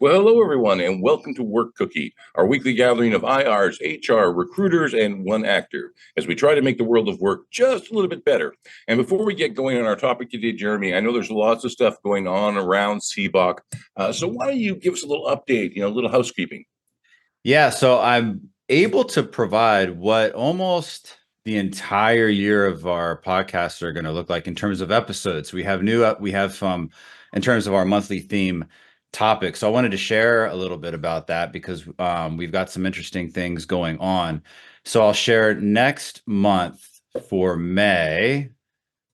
Well, hello, everyone, and welcome to Work Cookie, our weekly gathering of IRs, HR, recruiters, and one actor, as we try to make the world of work just a little bit better. And before we get going on our topic today, Jeremy, I know there's lots of stuff going on around CBOC. So why don't you give us a little update, a little housekeeping? Yeah, so I'm able to provide what almost the entire year of our podcasts are going to look like in terms of episodes. We have in terms of our monthly theme topics. So I wanted to share a little bit about that because we've got some interesting things going on. So I'll share next month for May.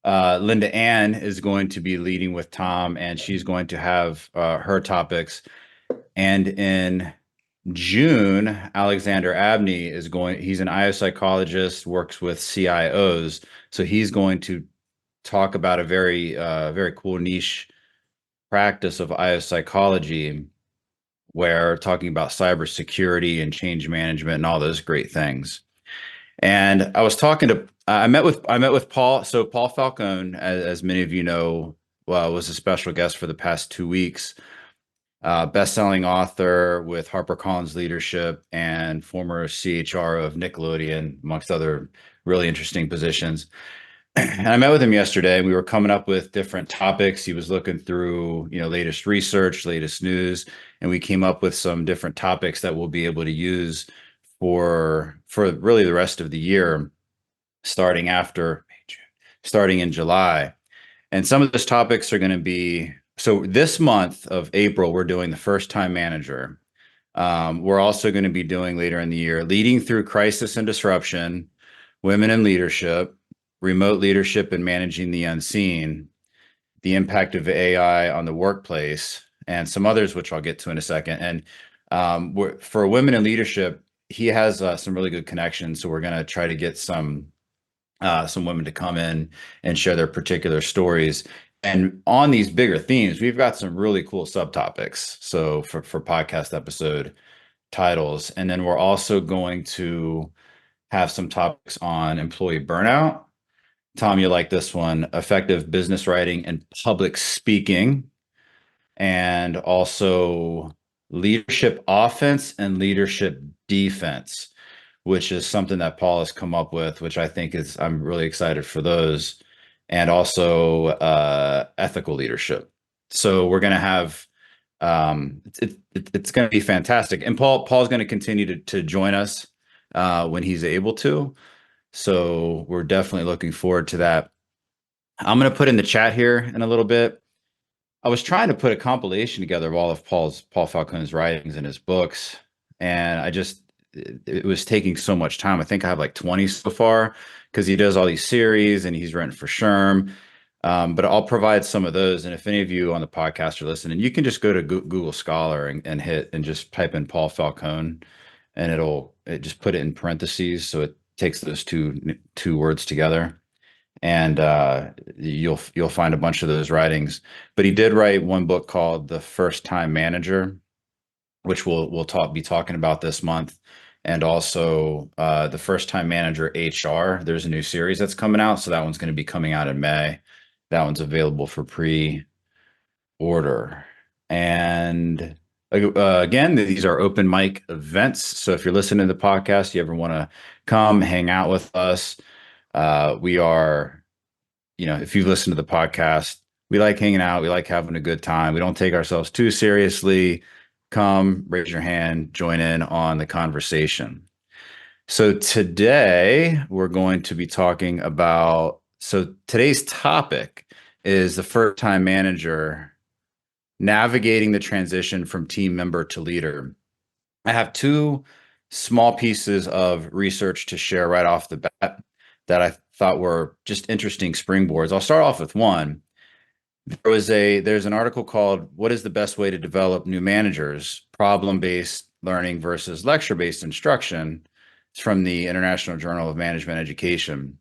LindaAnn is going to be leading with Tom, and she's going to have her topics. And in June, Alexander Abney he's an IO psychologist, works with CIOs. So he's going to talk about a very cool niche practice of IO psychology, where talking about cybersecurity and change management and all those great things. And I met with Paul. So Paul Falcone, as many of you know, was a special guest for the past 2 weeks. Best-selling author with HarperCollins Leadership and former CHR of Nickelodeon, amongst other really interesting positions. And I met with him yesterday, and we were coming up with different topics. He was looking through, latest research, latest news, and we came up with some different topics that we'll be able to use for really the rest of the year, starting in July. And some of those topics are going to be, so this month of April, we're doing the first-time manager. We're also going to be doing later in the year, leading through crisis and disruption, women in leadership, remote leadership and managing the unseen, the impact of AI on the workplace, and some others, which I'll get to in a second. And for women in leadership, he has some really good connections. So we're going to try to get some women to come in and share their particular stories. And on these bigger themes, we've got some really cool subtopics. So for podcast episode titles, and then we're also going to have some topics on employee burnout. Tom, you like this one: effective business writing and public speaking, and also leadership offense and leadership defense, which is something that Paul has come up with, which I think I'm really excited for those, and also ethical leadership. So we're going to have, it's going to be fantastic. And Paul's going to continue to join us when he's able to. So we're definitely looking forward to that. I'm going to put in the chat here in a little bit. I was trying to put a compilation together of all of Paul Falcone's writings and his books, and it was taking so much time. I think I have like 20 so far, because he does all these series and he's written for SHRM. But I'll provide some of those. And if any of you on the podcast are listening, you can just go to Google Scholar and just type in Paul Falcone, and it just put it in parentheses. So it takes those two words together. And you'll find a bunch of those writings. But he did write one book called The First Time Manager, which we'll be talking about this month. And also The First Time Manager HR. There's a new series that's coming out, so that one's going to be coming out in May. That one's available for pre-order. And again, these are open mic events. So if you're listening to the podcast, you ever want to come hang out with us, we are, if you've listened to the podcast, we like hanging out. We like having a good time. We don't take ourselves too seriously. Come, raise your hand, join in on the conversation. So today we're going to be talking about, so today's topic is the first-time manager navigating the transition from team member to leader. I have two small pieces of research to share right off the bat that I thought were just interesting springboards. I'll start off with one. There's an article called "What is the best way to develop new managers? Problem-based learning versus lecture-based instruction." It's from the International Journal of Management Education.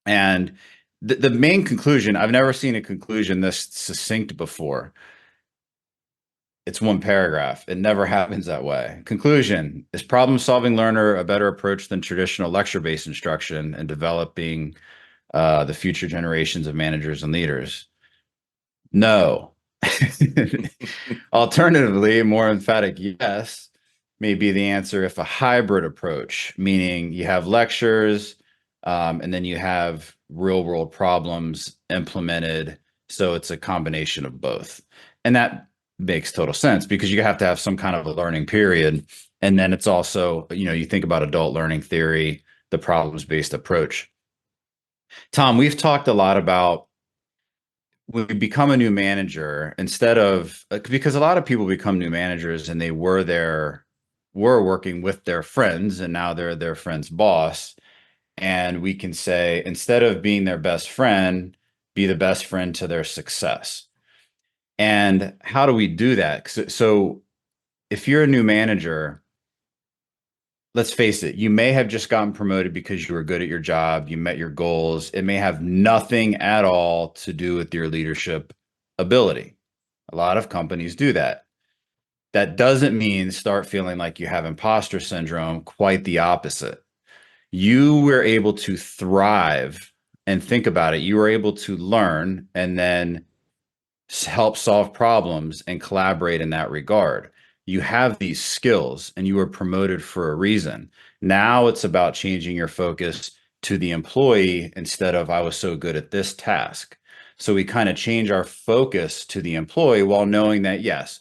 And the main conclusion, I've never seen a conclusion this succinct before. It's one paragraph. It never happens that way. Conclusion: is problem-solving learner a better approach than traditional lecture-based instruction in developing the future generations of managers and leaders? No, Alternatively, a more emphatic yes may be the answer if a hybrid approach, meaning you have lectures, and then you have real world problems implemented. So it's a combination of both. And that makes total sense because you have to have some kind of a learning period. And then it's also, you think about adult learning theory, the problems-based approach. Tom, we've talked a lot about when we become a new manager, instead of because a lot of people become new managers and they were working with their friends and now they're their friend's boss. And we can say, instead of being their best friend, be the best friend to their success. And how do we do that? So if you're a new manager, let's face it, you may have just gotten promoted because you were good at your job, you met your goals. It may have nothing at all to do with your leadership ability. A lot of companies do that. That doesn't mean start feeling like you have imposter syndrome, quite the opposite. You were able to thrive, and think about it. You were able to learn and then help solve problems and collaborate in that regard. You have these skills and you were promoted for a reason. Now it's about changing your focus to the employee instead of I was so good at this task. So we kind of change our focus to the employee while knowing that, yes,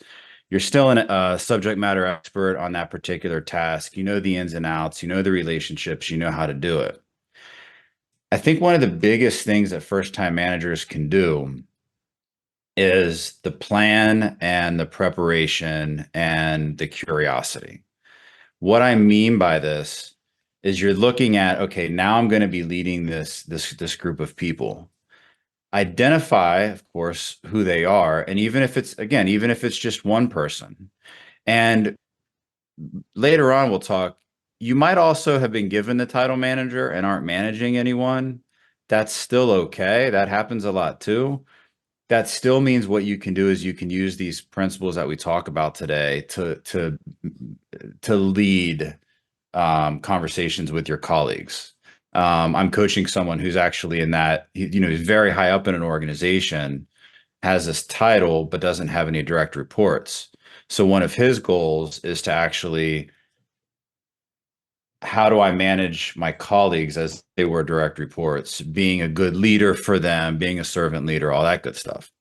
you're still a subject matter expert on that particular task. You know the ins and outs, you know the relationships, you know how to do it. I think one of the biggest things that first-time managers can do is the plan and the preparation and the curiosity. What I mean by this is you're looking at, okay, now I'm going to be leading this group of people. Identify, of course, who they are. And even if it's just one person. And later on, we'll talk, you might also have been given the title manager and aren't managing anyone. That's still okay. That happens a lot too. That still means what you can do is you can use these principles that we talk about today to lead conversations with your colleagues. I'm coaching someone who's actually in that, he's very high up in an organization, has this title, but doesn't have any direct reports. So one of his goals is to actually, how do I manage my colleagues as they were direct reports, being a good leader for them, being a servant leader, all that good stuff.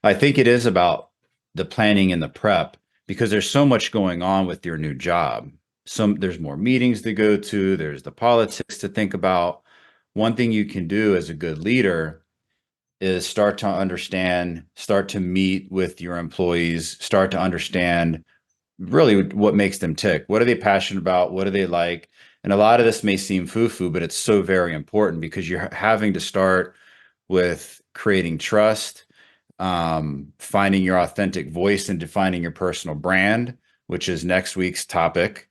I think it is about the planning and the prep because there's so much going on with your new job. There's more meetings to go to, there's the politics to think about. One thing you can do as a good leader is start to understand, start to meet with your employees, start to understand really what makes them tick. What are they passionate about? What do they like? And a lot of this may seem foo-foo, but it's so very important because you're having to start with creating trust, finding your authentic voice and defining your personal brand, which is next week's topic,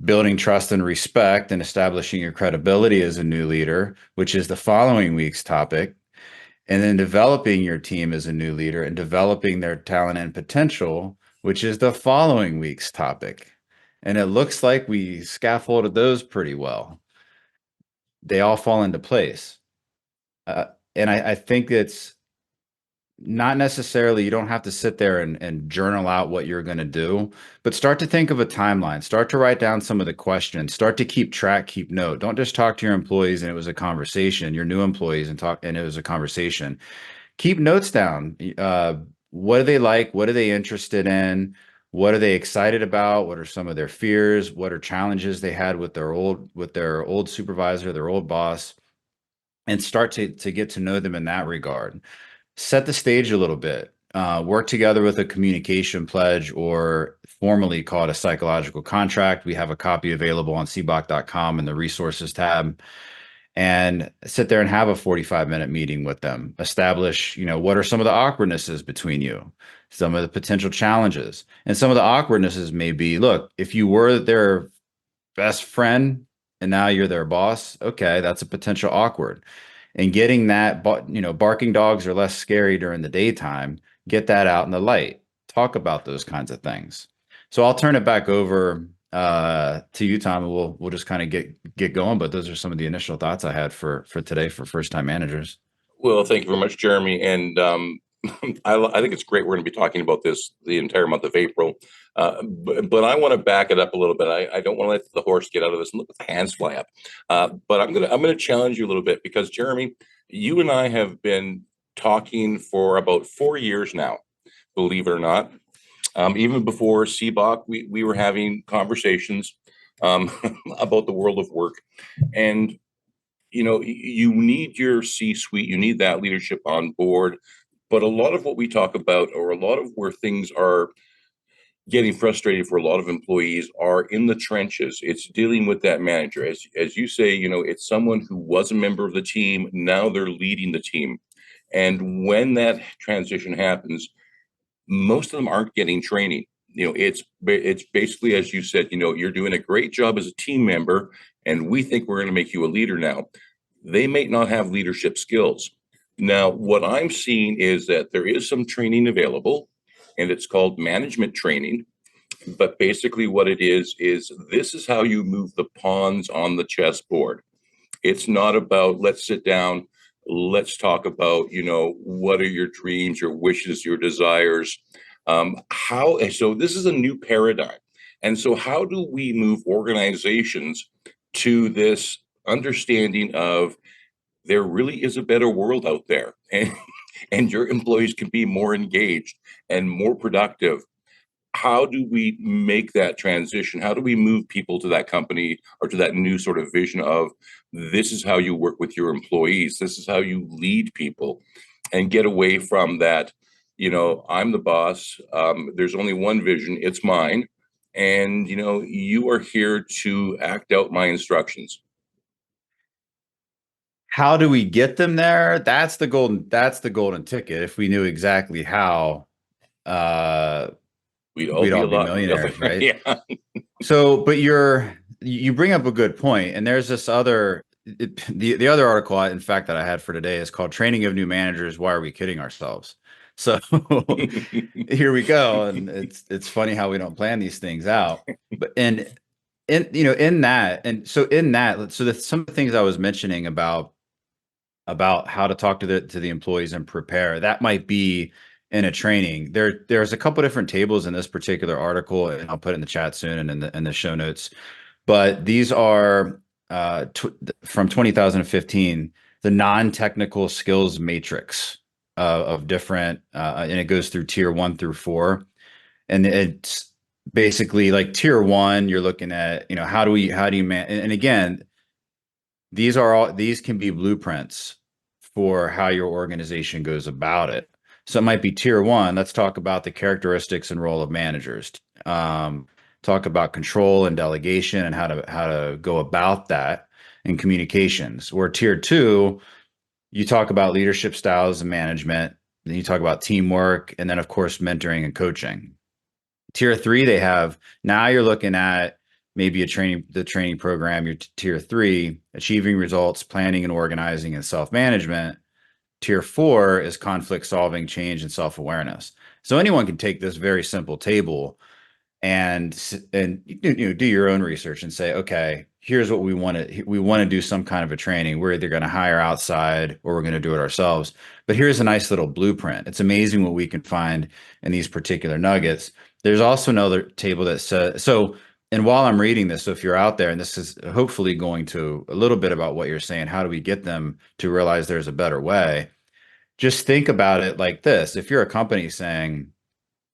building trust and respect and establishing your credibility as a new leader, which is the following week's topic, and then developing your team as a new leader and developing their talent and potential, which is the following week's topic. And it looks like we scaffolded those pretty well. They all fall into place. And I think it's not necessarily, you don't have to sit there and journal out what you're going to do, but start to think of a timeline, start to write down some of the questions, start to keep track, keep note. Don't just talk to your employees and it was a conversation, your new employees and it was a conversation. Keep notes down. What do they like? What are they interested in? What are they excited about? What are some of their fears? What are challenges they had with their old supervisor, their old boss? And start to get to know them in that regard. Set the stage a little bit. Work together with a communication pledge, or formally called a psychological contract. We have a copy available on cboc.com in the resources tab. And sit there and have a 45-minute meeting with them. Establish, what are some of the awkwardnesses between you, some of the potential challenges. And some of the awkwardnesses may be, look, if you were their best friend and now you're their boss, okay, that's a potential awkward. And getting that, barking dogs are less scary during the daytime. Get that out in the light. Talk about those kinds of things. So I'll turn it back over to you, Tom, and we'll just kind of get going. But those are some of the initial thoughts I had for today for first time managers. Well, thank you very much, Jeremy. And I think it's great. We're going to be talking about this the entire month of April, but I want to back it up a little bit. I don't want to let the horse get out of this and let the hands fly up. But I'm gonna challenge you a little bit because Jeremy, you and I have been talking for about 4 years now. Believe it or not, even before CBOC, we were having conversations um, about the world of work, and you need your C-suite, you need that leadership on board. But a lot of what we talk about, or a lot of where things are getting frustrated for a lot of employees, are in the trenches. It's dealing with that manager. As you say, it's someone who was a member of the team, now they're leading the team. And when that transition happens, most of them aren't getting training. It's basically, as you said, you're doing a great job as a team member, and we think we're going to make you a leader now. They may not have leadership skills. Now, what I'm seeing is that there is some training available, and it's called management training. But basically, what it is this is how you move the pawns on the chessboard. It's not about let's sit down, let's talk about, what are your dreams, your wishes, your desires. How so this is a new paradigm. And so how do we move organizations to this understanding of there really is a better world out there, and your employees can be more engaged and more productive? How do we make that transition? How do we move people to that company or to that new sort of vision of this is how you work with your employees, this is how you lead people, and get away from that, I'm the boss, there's only one vision, it's mine, and you are here to act out my instructions. How do we get them there? That's the golden ticket. If we knew exactly how, uh, We'd all we'd be all a be lot. millionaires, right? Yeah. So, but you bring up a good point, and there's this the other article, in fact, that I had for today is called "Training of New Managers: Why Are We Kidding Ourselves?" So here we go, and it's funny how we don't plan these things out. But in that, and so in that, so some of the things I was mentioning about how to talk to the employees and prepare, that might be in a training. There's a couple different tables in this particular article, and I'll put it in the chat soon and in the show notes. But these are from 2015, the non-technical skills matrix of different, and it goes through tier 1 through 4, and it's basically like tier 1. You're looking at, how do you man, and again, these can be blueprints for how your organization goes about it. So it might be tier 1. Let's talk about the characteristics and role of managers. Talk about control and delegation and how to go about that in communications. Or tier 2, you talk about leadership styles and management. Then you talk about teamwork, and then of course mentoring and coaching. Tier 3, they have, now you're looking at maybe the training program, your tier 3, achieving results, planning and organizing, and self-management. Tier 4 is conflict solving, change, and self-awareness. So anyone can take this very simple table and do your own research and say, okay, here's what we want to do some kind of a training. We're either going to hire outside or we're going to do it ourselves. But here's a nice little blueprint. It's amazing what we can find in these particular nuggets. There's also another table that says, so, and while I'm reading this, so if you're out there, and this is hopefully going to a little bit about what you're saying, how do we get them to realize there's a better way? Just think about it like this. If you're a company saying,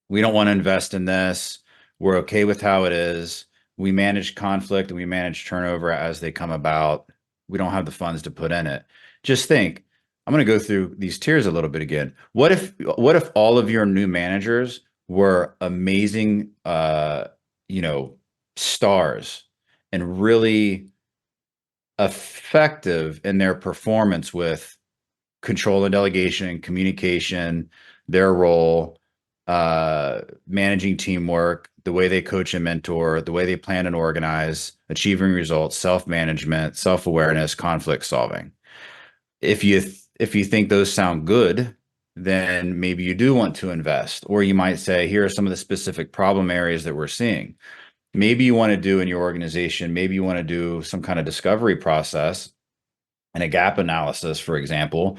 we don't want to invest in this, we're okay with how it is, we manage conflict and we manage turnover as they come about, we don't have the funds to put in it. Just think, I'm going to go through these tiers a little bit again. What if all of your new managers were amazing, stars and really effective in their performance with control and delegation, communication, their role, managing teamwork, the way they coach and mentor, the way they plan and organize, achieving results, self-management, self-awareness, conflict solving. If you think those sound good, then maybe you do want to invest, or you might say, here are some of the specific problem areas that we're seeing. Maybe you want to do in your organization, maybe you want to do some kind of discovery process and a gap analysis, for example,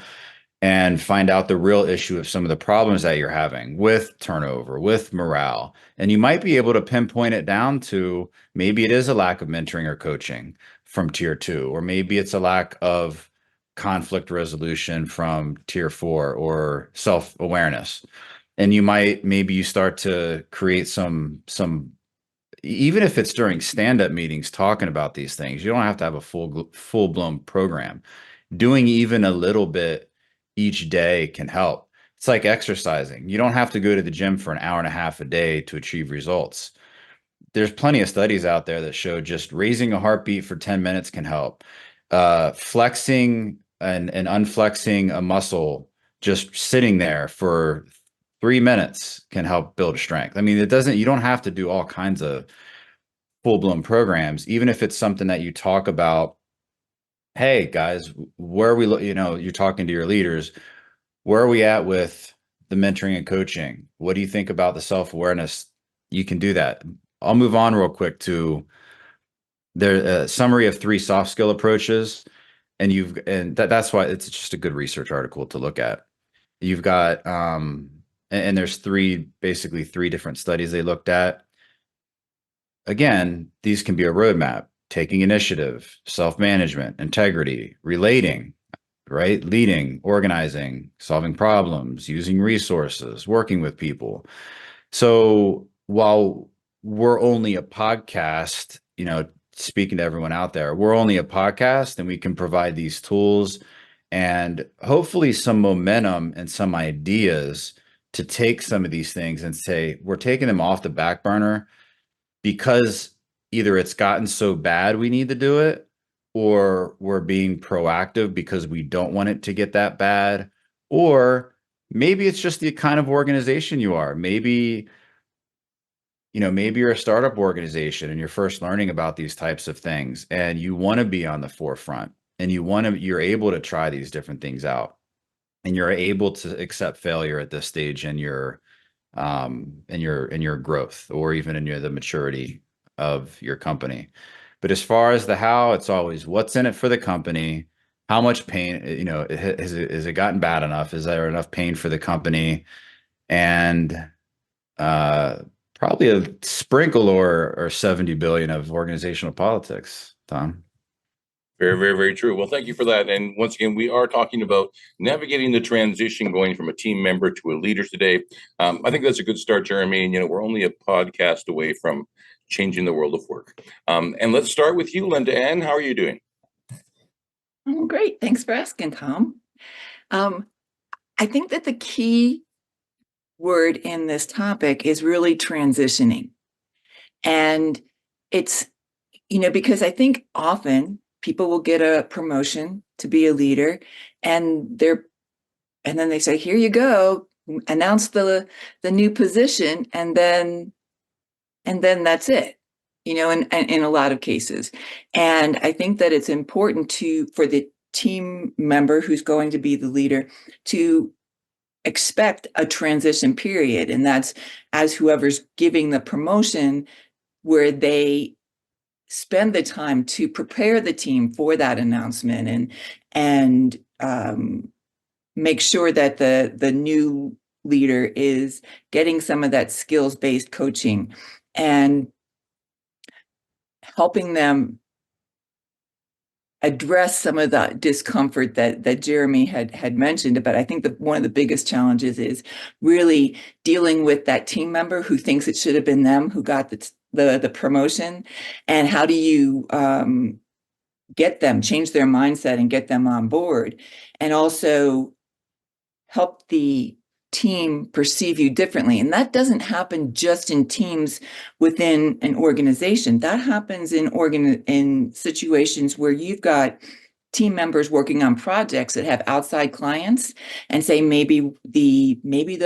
and find out the real issue of some of the problems that you're having with turnover, with morale. And you might be able to pinpoint it down to maybe it is a lack of mentoring or coaching from tier 2, or maybe it's a lack of conflict resolution from tier 4, or self-awareness. And maybe you start to create some, even if it's during stand-up meetings talking about these things, you don't have to have a full-blown program. Doing even a little bit each day can help. It's like exercising. You don't have to go to the gym for an hour and a half a day to achieve results. There's plenty of studies out there that show just raising a heartbeat for 10 minutes can help. Flexing and unflexing a muscle, just sitting there for 3 minutes can help build strength. I mean, you don't have to do all kinds of full-blown programs, even if it's something that you talk about. Hey guys, where are we, you're talking to your leaders, where are we at with the mentoring and coaching? What do you think about the self-awareness? You can do that. I'll move on real quick to their summary of 3 soft skill approaches. And that's why it's just a good research article to look at. You've got, and there's basically three different studies they looked at. Again, these can be a roadmap: taking initiative, self-management, integrity, relating, right? Leading, organizing, solving problems, using resources, working with people. So while we're only a podcast, speaking to everyone out there, we're only a podcast, and we can provide these tools and hopefully some momentum and some ideas to take some of these things and say, we're taking them off the back burner because either it's gotten so bad we need to do it, or we're being proactive because we don't want it to get that bad, or maybe it's just the kind of organization you are. Maybe you're a startup organization and you're first learning about these types of things, and you want to be on the forefront, and you're able to try these different things out, and you're able to accept failure at this stage in your growth, or even in the maturity of your company. But as far as the how, it's always what's in it for the company, how much pain, has it gotten bad enough? Is there enough pain for the company? And probably a sprinkle or 70 billion of organizational politics, Tom. Very, very, very true. Well, thank you for that. And once again, we are talking about navigating the transition going from a team member to a leader today. I think that's a good start, Jeremy. And, we're only a podcast away from changing the world of work. And let's start with you, LindaAnn. How are you doing? Oh, great. Thanks for asking, Tom. I think that the key word in this topic is really transitioning. And it's, because I think often people will get a promotion to be a leader, and then they say, here you go, announce the new position, and then that's it, in a lot of cases. And I think that it's important for the team member who's going to be the leader to expect a transition period. And that's as whoever's giving the promotion, where they spend the time to prepare the team for that announcement, and make sure that the new leader is getting some of that skills-based coaching and helping them address some of the discomfort that Jeremy had mentioned. But I think that one of the biggest challenges is really dealing with that team member who thinks it should have been them who got the promotion, and how do you change their mindset and get them on board, and also help the team perceive you differently. And that doesn't happen just in teams within an organization. That happens in situations where you've got team members working on projects that have outside clients, and say maybe the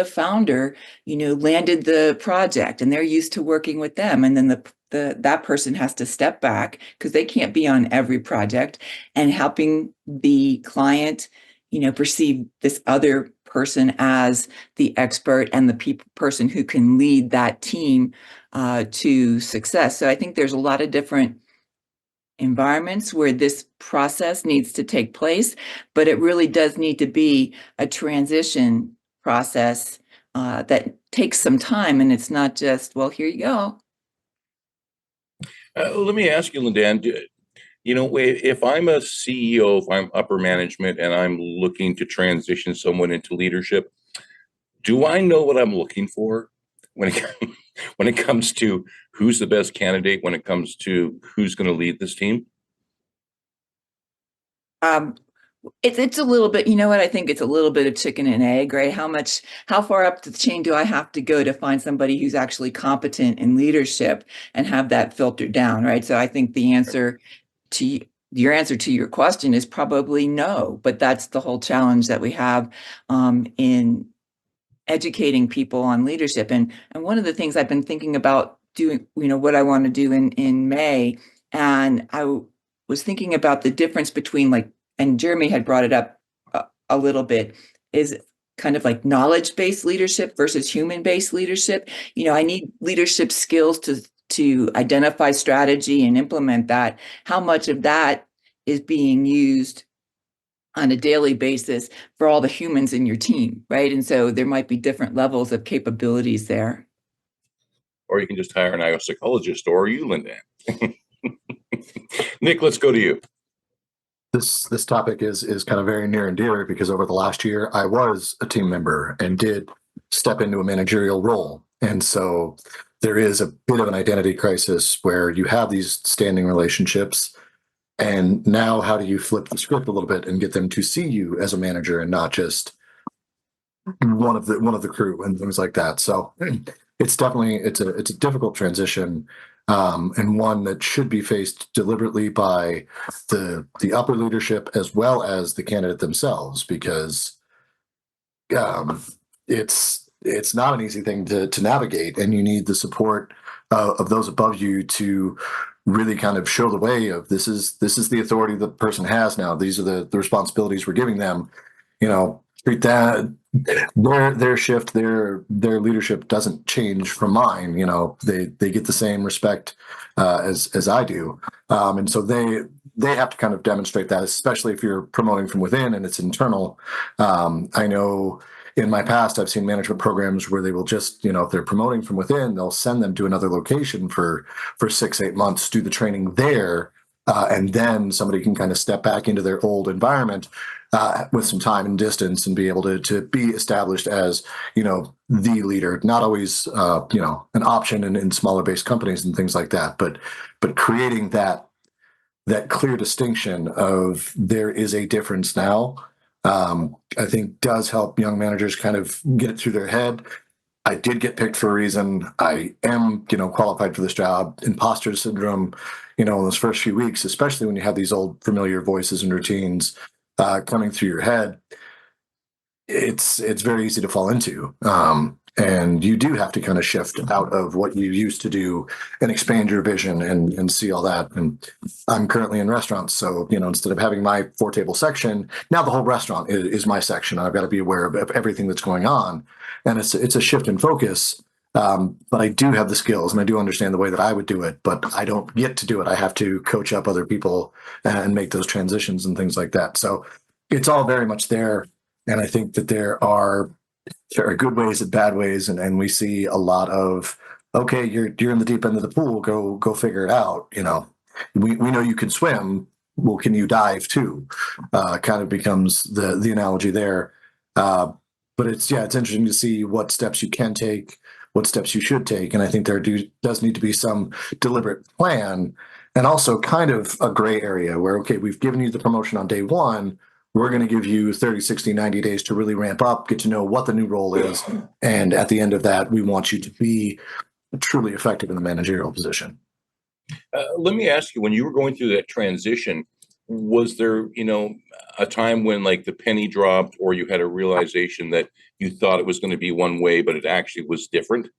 founder, landed the project and they're used to working with them. And then that person has to step back because they can't be on every project, and helping the client, perceive this other person as the expert and the person who can lead that team to success. So I think there's a lot of different environments where this process needs to take place, but it really does need to be a transition process that takes some time, and it's not just, well, here you go. Let me ask you, LindaAnn, if I'm a CEO, if I'm upper management and I'm looking to transition someone into leadership, do I know what I'm looking for when when it comes to who's the best candidate, when it comes to who's going to lead this team? Um, it's a little bit, you know what? I think it's a little bit of chicken and egg, right? How far up the chain do I have to go to find somebody who's actually competent in leadership and have that filtered down, right? So I think the answer to your answer to your question is probably no, but that's the whole challenge that we have in educating people on leadership. And one of the things I've been thinking about doing, what I want to do in May, and was thinking about the difference between, like, and Jeremy had brought it up a little bit, is kind of like knowledge-based leadership versus human-based leadership. I need leadership skills to identify strategy and implement that. How much of that is being used on a daily basis for all the humans in your team, right? And so there might be different levels of capabilities there. Or you can just hire an IO psychologist, or you, LindaAnn. Nick, let's go to you. This topic is kind of very near and dear because over the last year I was a team member and did step into a managerial role. And so there is a bit of an identity crisis where you have these standing relationships. And now how do you flip the script a little bit and get them to see you as a manager and not just one of the crew and things like that? So it's definitely it's a difficult transition, and one that should be faced deliberately by the upper leadership as well as the candidate themselves, because it's not an easy thing to navigate, and you need the support of those above you to really kind of show the way of this is the authority the person has now. These are the responsibilities we're giving them. Treat that their shift, their leadership doesn't change from mine. They get the same respect as I do, and so they have to kind of demonstrate that, especially if you're promoting from within and it's internal. I know in my past, I've seen management programs where they will just, if they're promoting from within, they'll send them to another location for 6-8 months, do the training there, and then somebody can kind of step back into their old environment with some time and distance and be able to be established as, the leader. Not always, an option in smaller based companies and things like that, but creating that clear distinction of there is a difference now. I think does help young managers kind of get it through their head. I did get picked for a reason. I am, qualified for this job. Imposter syndrome, in those first few weeks, especially when you have these old familiar voices and routines coming through your head, it's very easy to fall into. And you do have to kind of shift out of what you used to do and expand your vision and see all that. And I'm currently in restaurants. So, instead of having my 4-table section, now the whole restaurant is my section. I've got to be aware of everything that's going on. And it's a shift in focus. But I do have the skills and I do understand the way that I would do it, but I don't get to do it. I have to coach up other people and make those transitions and things like that. So it's all very much there. And I think that there are good ways and bad ways, and we see a lot of, okay, you're in the deep end of the pool, go figure it out. We know you can swim. Well, can you dive too? Kind of becomes the analogy there. But it's interesting to see what steps you can take, what steps you should take, and I think there does need to be some deliberate plan, and also kind of a gray area where, okay, we've given you the promotion on day one. We're going to give you 30, 60, 90 days to really ramp up, get to know what the new role is. And at the end of that, we want you to be truly effective in the managerial position. Let me ask you, when you were going through that transition, was there, a time when like the penny dropped, or you had a realization that you thought it was going to be one way, but it actually was different?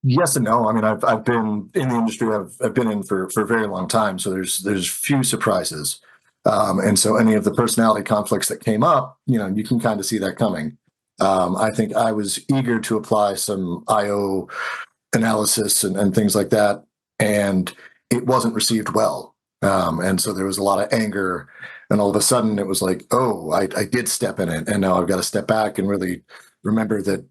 Yes and no. I mean, I've been in the industry. I've been in for a very long time. So there's few surprises, and so any of the personality conflicts that came up, you can kind of see that coming. I think I was eager to apply some IO analysis and things like that, and it wasn't received well. And so there was a lot of anger, and all of a sudden it was like, oh, I did step in it, and now I've got to step back and really remember that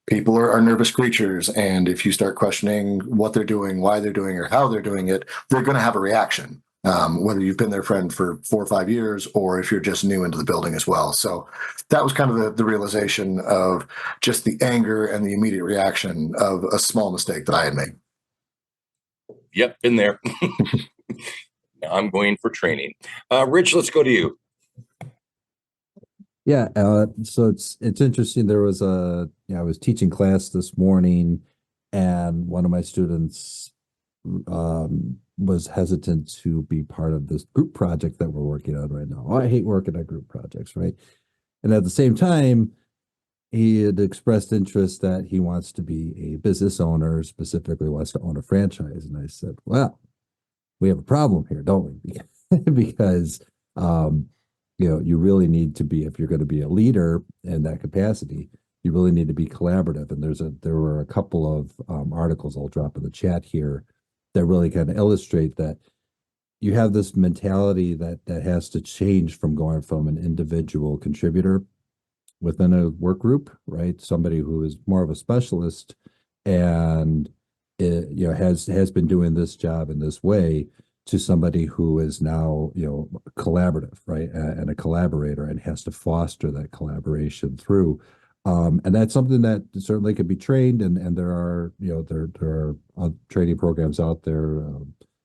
people are nervous creatures, and if you start questioning what they're doing, why they're doing, or how they're doing it, they're going to have a reaction. Whether you've been their friend for 4 or 5 years, or if you're just new into the building as well. So that was kind of the realization of just the anger and the immediate reaction of a small mistake that I had made. Yep, been there. Now I'm going for training. Rich, let's go to you. Yeah, so it's interesting. There was I was teaching class this morning, and one of my students was hesitant to be part of this group project that we're working on right now. I hate working on group projects, right? And at the same time, he had expressed interest that he wants to be a business owner, specifically wants to own a franchise. And I said, well, we have a problem here, don't we? Because you really need to be, if you're going to be a leader in that capacity, you really need to be collaborative. And there were a couple of articles I'll drop in the chat here that really kind of illustrate that you have this mentality that has to change from going from an individual contributor within a work group, right? Somebody who is more of a specialist and has been doing this job in this way, to somebody who is now collaborative, right, and a collaborator, and has to foster that collaboration through. And that's something that certainly could be trained, and there are there are training programs out there.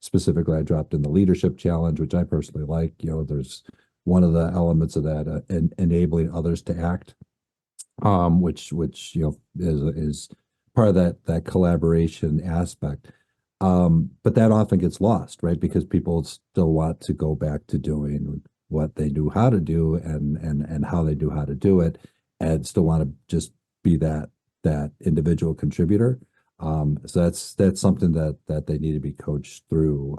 Specifically, I dropped in the leadership challenge, which I personally like. There's one of the elements of that, enabling others to act, which is part of that collaboration aspect. But that often gets lost, right? Because people still want to go back to doing what they knew how to do and how they do how to do it, and still want to just be that individual contributor. So that's something that they need to be coached through,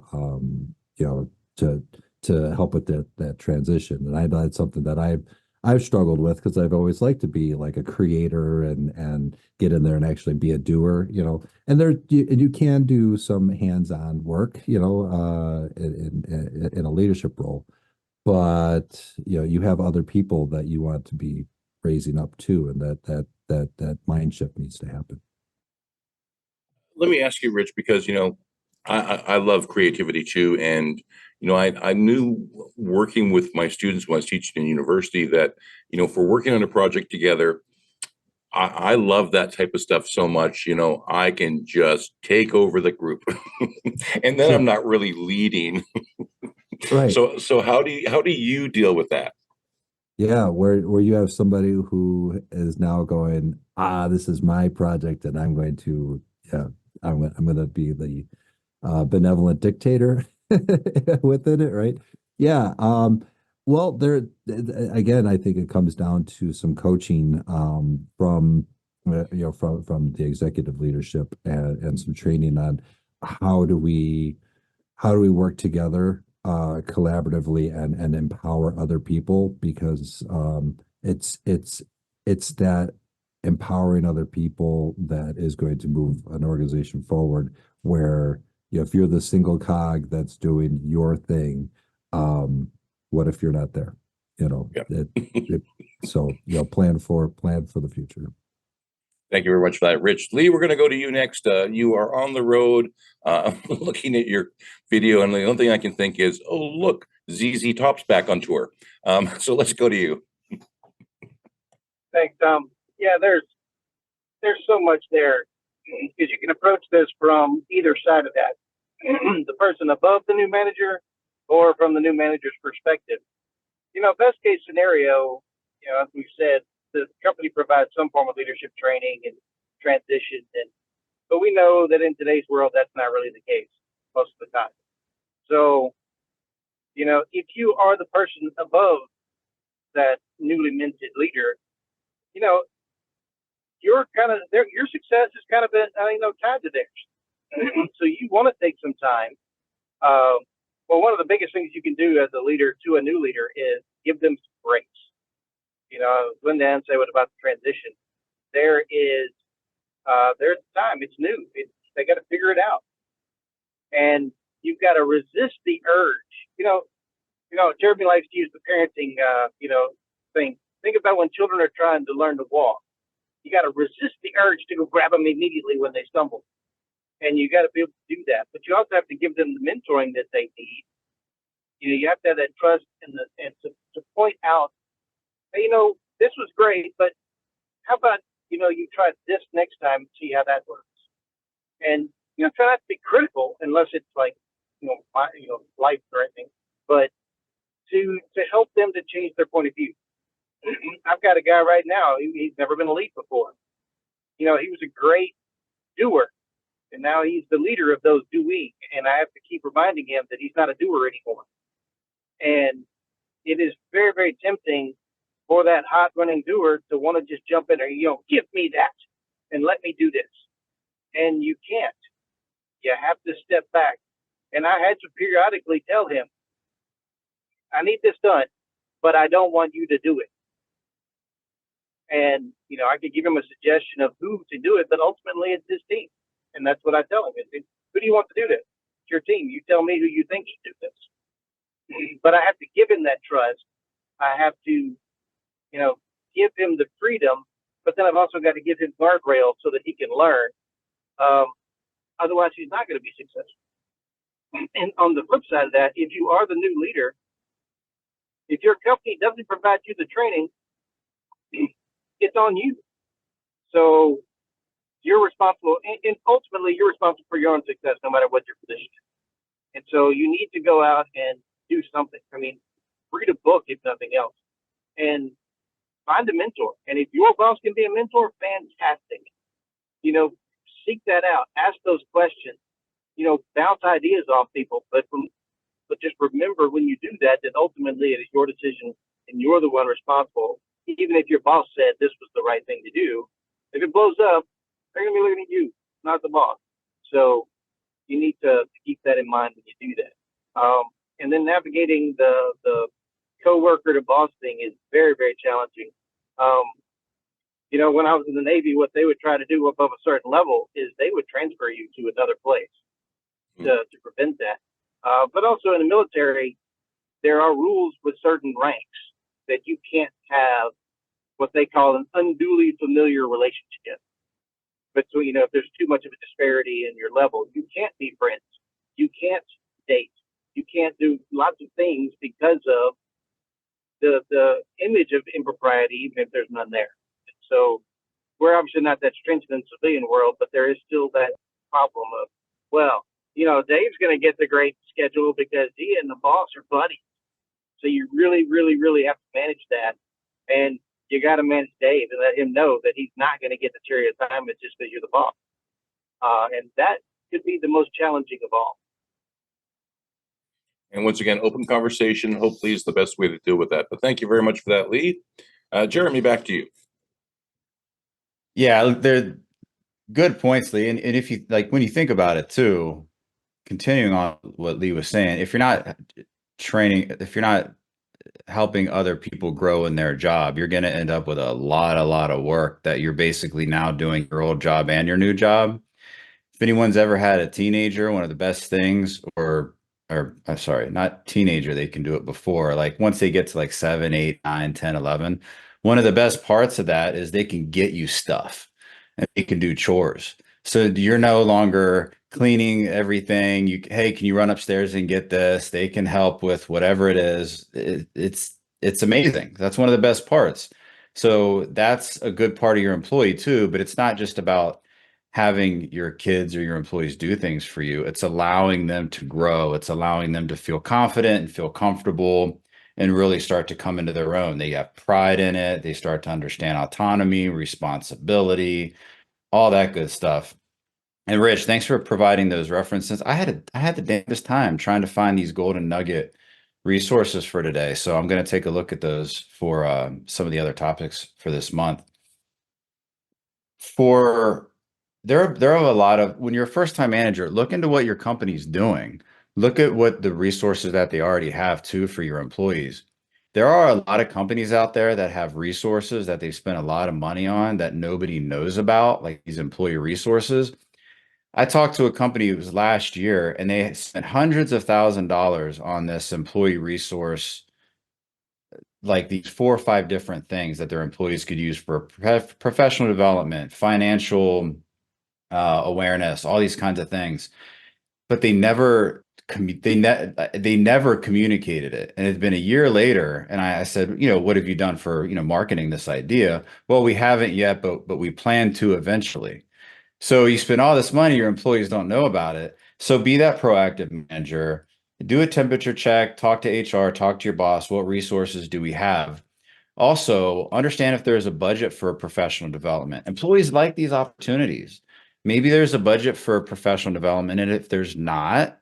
to help with that transition. And that's something that I've struggled with, because I've always liked to be like a creator and get in there and actually be a doer, and you can do some hands-on work, in a leadership role, but you have other people that you want to be raising up too, and that mind shift needs to happen. Let me ask you, Rich, because I love creativity too, and I knew working with my students when I was teaching in university that if we're working on a project together, I love that type of stuff so much. I can just take over the group, and then I'm not really leading. Right. So how do you deal with that? Yeah, where you have somebody who is now going, this is my project, and I'm going to, I'm going to be the benevolent dictator within it, right? Yeah. Well, again, I think it comes down to some coaching from from the executive leadership, and some training on how do we work together collaboratively and empower other people, because it's that empowering other people that is going to move an organization forward, where if you're the single cog that's doing your thing, what if you're not there? Yep. So plan for the future. Thank you very much for that, Rich. Lee, we're going to go to you next. You are on the road, looking at your video, and the only thing I can think is, oh, look, ZZ Top's back on tour. So let's go to you. Thanks, Tom. Yeah, there's so much there, because you can approach this from either side of that. The person above the new manager, or from the new manager's perspective. Best case scenario, as we've said, the company provides some form of leadership training and transition, but we know that in today's world, that's not really the case most of the time. So, if you are the person above that newly minted leader, your success is kind of tied to theirs. So you want to take some time. Well, one of the biggest things you can do as a leader to a new leader is give them some grace. LindaAnn said, what about the transition? There is They're at the time. It's new. They got to figure it out. And you've got to resist the urge. Jeremy likes to use the parenting, thing. Think about when children are trying to learn to walk. You got to resist the urge to go grab them immediately when they stumble. And you got to be able to do that. But you also have to give them the mentoring that they need. You have to have that trust and to point out, hey, this was great, but how about, you try this next time and see how that works. And, try not to be critical unless it's like, life threatening, but to help them to change their point of view. I've got a guy right now, he's never been a lead before. He was a great doer, and now he's the leader of those doing, and I have to keep reminding him that he's not a doer anymore. And it is very, very tempting for that hot running doer to want to just jump in there, give me that and let me do this. And you can't. You have to step back. And I had to periodically tell him, I need this done, but I don't want you to do it. And, I could give him a suggestion of who to do it, but ultimately it's his team. And that's what I tell him. Who do you want to do this? It's your team. You tell me who you think should do this. But I have to give him that trust. I have to, give him the freedom, but then I've also got to give him guardrails so that he can learn. Otherwise, he's not going to be successful. And on the flip side of that, if you are the new leader, if your company doesn't provide you the training, it's on you. So you're responsible, and ultimately you're responsible for your own success, no matter what your position is. And so you need to go out and do something. Read a book, if nothing else, and find a mentor. And if your boss can be a mentor, fantastic. Seek that out. Ask those questions. Bounce ideas off people. But just remember when you do that, that ultimately it is your decision and you're the one responsible. Even if your boss said this was the right thing to do, if it blows up, they're going to be looking at you, not the boss. So you need to keep that in mind when you do that. And then navigating the coworker to boss thing is very, very challenging. When I was in the Navy, what they would try to do above a certain level is they would transfer you to another place to prevent that. But also in the military, there are rules with certain ranks that you can't have what they call an unduly familiar relationship. But so, if there's too much of a disparity in your level, you can't be friends. You can't date. You can't do lots of things because of the image of impropriety, even if there's none there. So we're obviously not that stringent in the civilian world, but there is still that problem of, Dave's going to get the great schedule because he and the boss are buddies. So you really, really, really have to manage that. And you got to manage Dave and let him know that he's not going to get the cherry assignment just because you're the boss. And that could be the most challenging of all. And once again, open conversation hopefully is the best way to deal with that. But thank you very much for that, Lee. Jeremy, back to you. Yeah, they're good points, Lee. And if you when you think about it too, continuing on what Lee was saying, if you're not helping other people grow in their job, you're going to end up with a lot of work that you're basically now doing your old job and your new job. If anyone's ever had a teenager, one of the best things, or I'm sorry, not teenager, they can do it before, once they get to 7, 8, 9, 10, 11, one of the best parts of that is they can get you stuff and they can do chores. So you're no longer cleaning everything. Hey, can you run upstairs and get this? They can help with whatever it is. It's amazing. That's one of the best parts. So that's a good part of your employee too, but it's not just about having your kids or your employees do things for you. It's allowing them to grow. It's allowing them to feel confident and feel comfortable and really start to come into their own. They have pride in it. They start to understand autonomy, responsibility, all that good stuff. And Rich, thanks for providing those references. I had the damnedest time trying to find these golden nugget resources for today. So I'm going to take a look at those for some of the other topics for this month. There are a lot of, when you're a first-time manager, look into what your company's doing. Look at what the resources that they already have too for your employees. there are a lot of companies out there that have resources that they've spent a lot of money on that nobody knows about, like these employee resources. I talked to a company, it was last year, and they spent hundreds of $1,000s on this employee resource, like these 4 or 5 different things that their employees could use for professional development, financial awareness, all these kinds of things. But they never they never communicated it. And it's been a year later, and I said, what have you done for marketing this idea? Well, we haven't yet, but we plan to eventually. So you spend all this money, your employees don't know about it. So be that proactive manager, do a temperature check, talk to HR, talk to your boss. What resources do we have? Also, understand if there's a budget for professional development. Employees like these opportunities. Maybe there's a budget for professional development, and if there's not,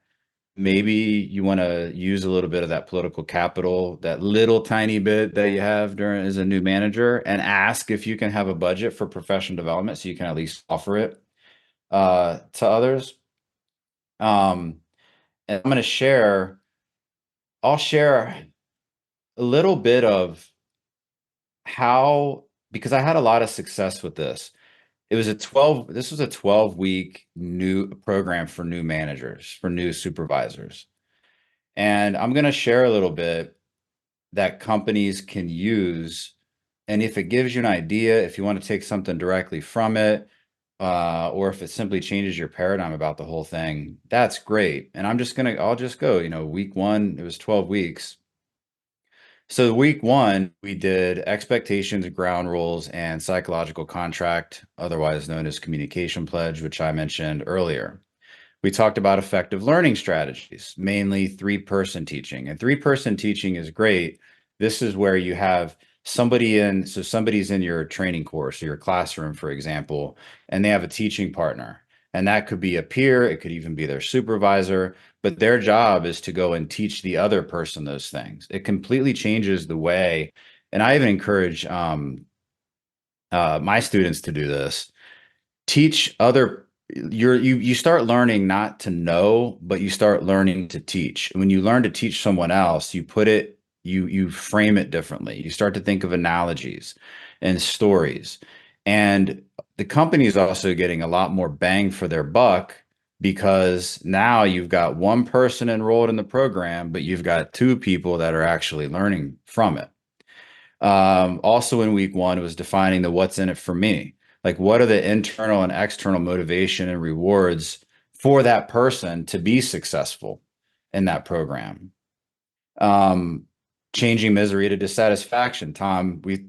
maybe you want to use a little bit of that political capital, that little tiny bit that you have during as a new manager, and ask if you can have a budget for professional development so you can at least offer it to others. And I'll share a little bit of how, because I had a lot of success with this. This was a 12-week new program for new managers, for new supervisors. And I'm going to share a little bit that companies can use. And if it gives you an idea, if you want to take something directly from it, or if it simply changes your paradigm about the whole thing, that's great. And I'll just go, week 1, it was 12 weeks. So week 1, we did expectations, ground rules, and psychological contract, otherwise known as communication pledge, which I mentioned earlier. We talked about effective learning strategies, mainly 3-person teaching. And 3-person teaching is great. This is where you have somebody's in your training course or your classroom, for example, and they have a teaching partner. And that could be a peer, it could even be their supervisor, but their job is to go and teach the other person those things. It completely changes the way, and I even encourage my students to do this. Teach other, you start learning not to know, but you start learning to teach. And when you learn to teach someone else, you frame it differently. You start to think of analogies and stories. And the company is also getting a lot more bang for their buck, because now you've got one person enrolled in the program, but you've got 2 people that are actually learning from it. Also in week 1 was defining the what's in it for me. Like, what are the internal and external motivation and rewards for that person to be successful in that program? Changing misery to dissatisfaction. Tom, we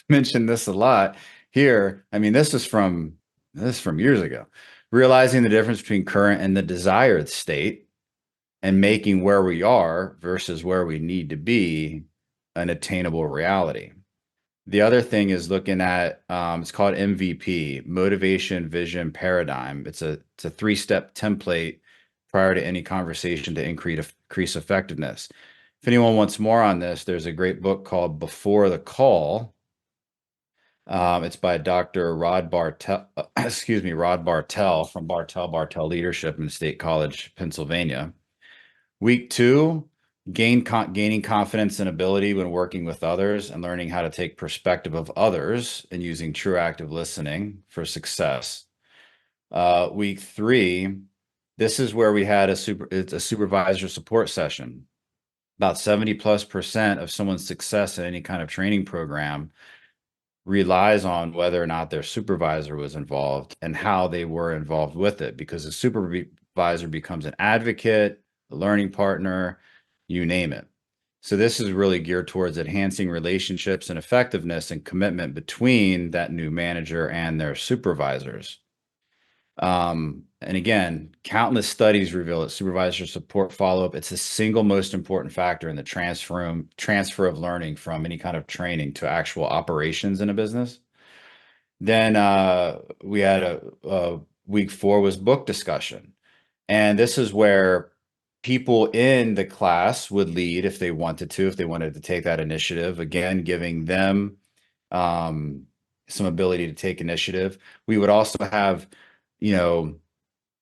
mentioned this a lot here. I mean, this is from years ago. Realizing the difference between current and the desired state, and making where we are versus where we need to be an attainable reality. The other thing is looking at, it's called MVP, motivation, vision, paradigm. It's a 3-step template prior to any conversation to increase effectiveness. If anyone wants more on this, there's a great book called Before the Call. It's by Dr. Rod Bartel from Bartel Leadership in State College, Pennsylvania. Week 2, gaining confidence and ability when working with others and learning how to take perspective of others and using true active listening for success. Week 3, this is where we had it's a supervisor support session. About 70+% of someone's success in any kind of training program relies on whether or not their supervisor was involved and how they were involved with it, because the supervisor becomes an advocate, a learning partner, you name it. So this is really geared towards enhancing relationships and effectiveness and commitment between that new manager and their supervisors. And again, countless studies reveal that supervisor support follow-up, it's the single most important factor in the transfer of learning from any kind of training to actual operations in a business. Then we had a week 4 was book discussion. And this is where people in the class would lead if they wanted to take that initiative, again, giving them some ability to take initiative. We would also have,